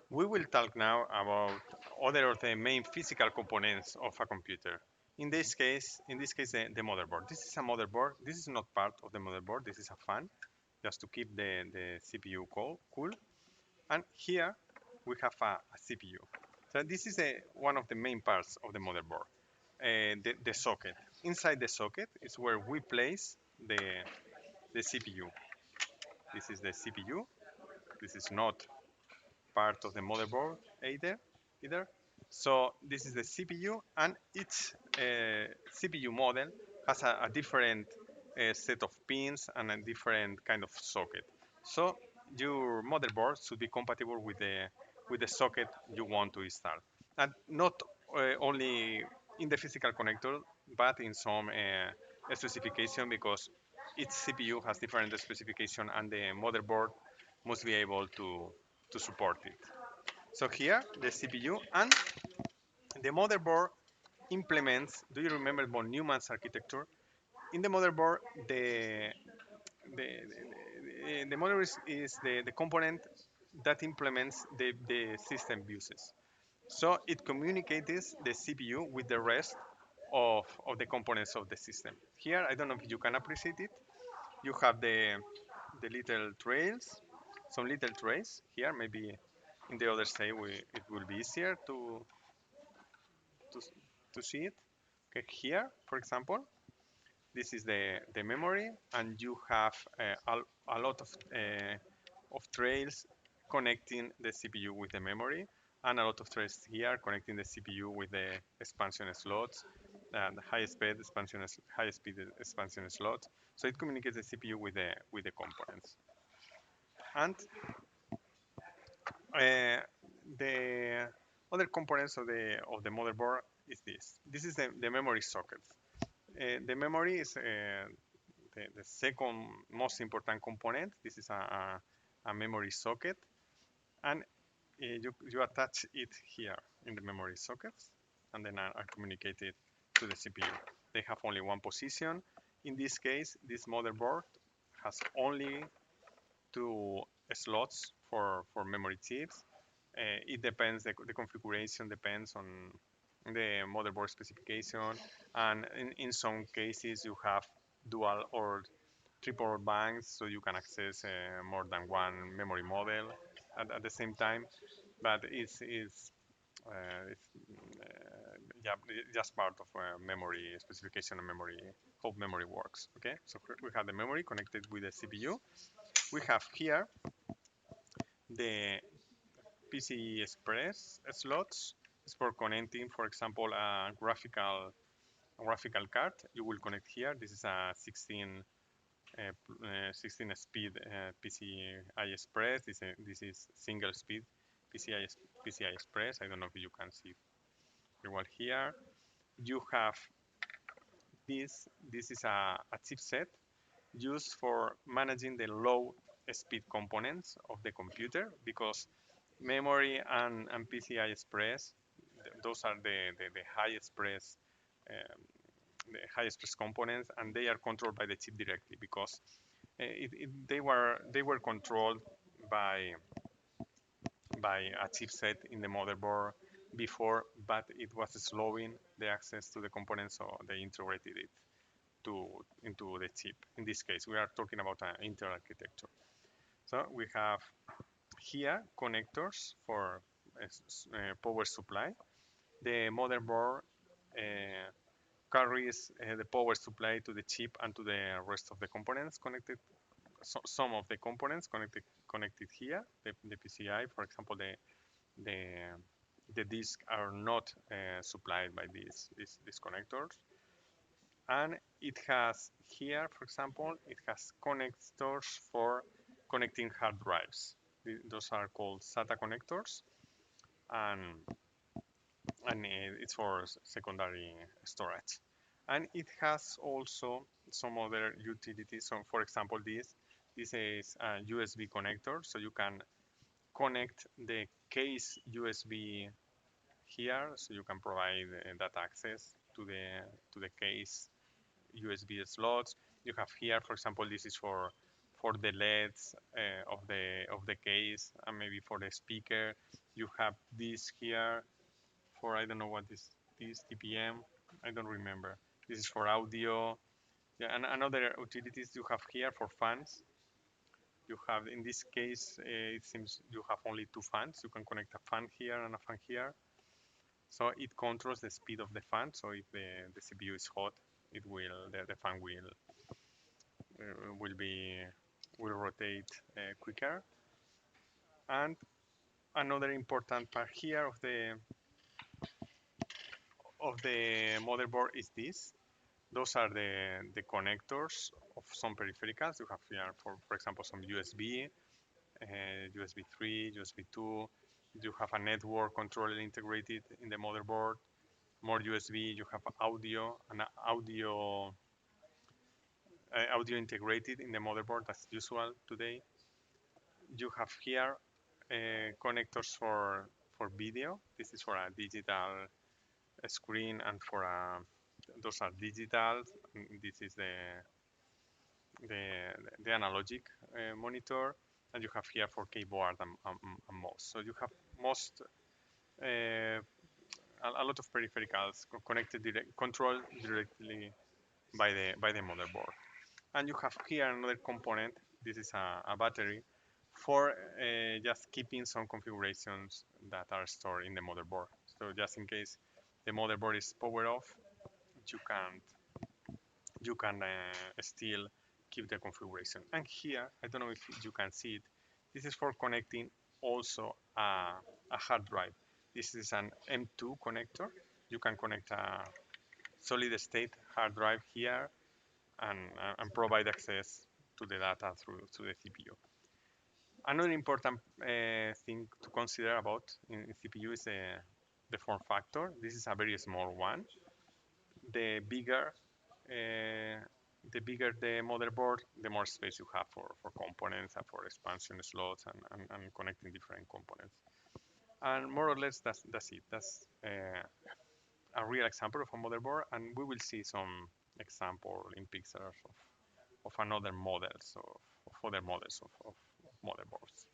We will talk now about other of the main physical components of a computer. In this case, the motherboard. This is a motherboard. This is not part of the motherboard. This is a fan, just to keep the CPU cool. And here we have a CPU. So this is one of the main parts of the motherboard, the socket. Inside the socket is where we place the CPU. This is the CPU. This is not part of the motherboard either. So this is the CPU, and each CPU model has a different set of pins and a different kind of socket. So your motherboard should be compatible with the socket you want to install, and not only in the physical connector, but in some specification, because each CPU has different specification, and the motherboard must be able to support it. So here, the CPU and the motherboard implements. Do you remember von Neumann's architecture? In the motherboard, the motherboard is the component that implements the system uses. So it communicates the CPU with the rest of the components of the system. Here, I don't know if you can appreciate it. You have the little trails, some little trays here. Maybe in the other side, it will be easier to, to see it. Okay, here, for example, this is the memory, and you have a lot of trails connecting the CPU with the memory, and a lot of trails here connecting the CPU with the expansion slots and high speed expansion slots. So it communicates the CPU with the components. And the other components of the motherboard is this. This is the memory socket. The memory is the second most important component. This is a memory socket, and you attach it here in the memory sockets, and then are communicated to the CPU. They have only one position. In this case, this motherboard has only two slots for memory chips. It depends, the configuration depends on the motherboard specification, and in some cases you have dual or triple banks, so you can access more than one memory model at the same time. But it's yeah, just part of memory specification and memory, how memory works. Okay, so we have the memory connected with the CPU. We have here the PCI Express slots. It's for connecting, for example, a graphical card. You will connect here. This is a 16 speed PCI Express. This is single speed PCI Express. I don't know if you can see very well here. You have this. This is a chipset used for managing the low speed components of the computer, because memory and PCI Express, those are the high express components, and they are controlled by the chip directly, because they were controlled by a chipset in the motherboard before, but it was slowing the access to the components, so they integrated it into the chip. In this case, we are talking about an Intel architecture. So we have here connectors for power supply. The motherboard carries the power supply to the chip and to the rest of the components connected. So some of the components connected here, the PCI, for example, the the disks are not supplied by these connectors. And it has here, for example, it has connectors for connecting hard drives. Those are called SATA connectors, and it's for secondary storage. And it has also some other utilities. So, for example, this is a USB connector, so you can connect the case USB here, so you can provide that access to the case USB slots. You have here, for example, this is for the LEDs of the case, and maybe for the speaker. You have this here for, I don't know what this TPM. I don't remember. This is for audio. Yeah, and another utilities you have here for fans. You have, in this case, it seems you have only two fans. You can connect a fan here and a fan here. So it controls the speed of the fan. So if the CPU is hot, the fan will be will rotate quicker. And another important part here of the motherboard is this. Those are the connectors of some periphericals. You have here, for example, some USB, USB 3, USB 2. You have a network controller integrated in the motherboard. More USB. You have audio, and audio integrated in the motherboard as usual today. You have here connectors for video. This is for a digital screen, and for those are digital. This is the analogic monitor, and you have here for keyboard and mouse. So you have most a lot of periphericals connected controlled directly by the motherboard. And you have here another component. This is a battery for just keeping some configurations that are stored in the motherboard. So just in case the motherboard is power off, you can still keep the configuration. And here, I don't know if you can see it, this is for connecting also a hard drive. This is an M2 connector. You can connect a solid state hard drive here and provide access to the data through the CPU. Another important thing to consider about in CPU is the form factor. This is a very small one. The bigger the motherboard, the more space you have for components and for expansion slots and connecting different components. And more or less, that's it. That's a real example of a motherboard, and we will see some example in pictures of another models of other models of motherboards.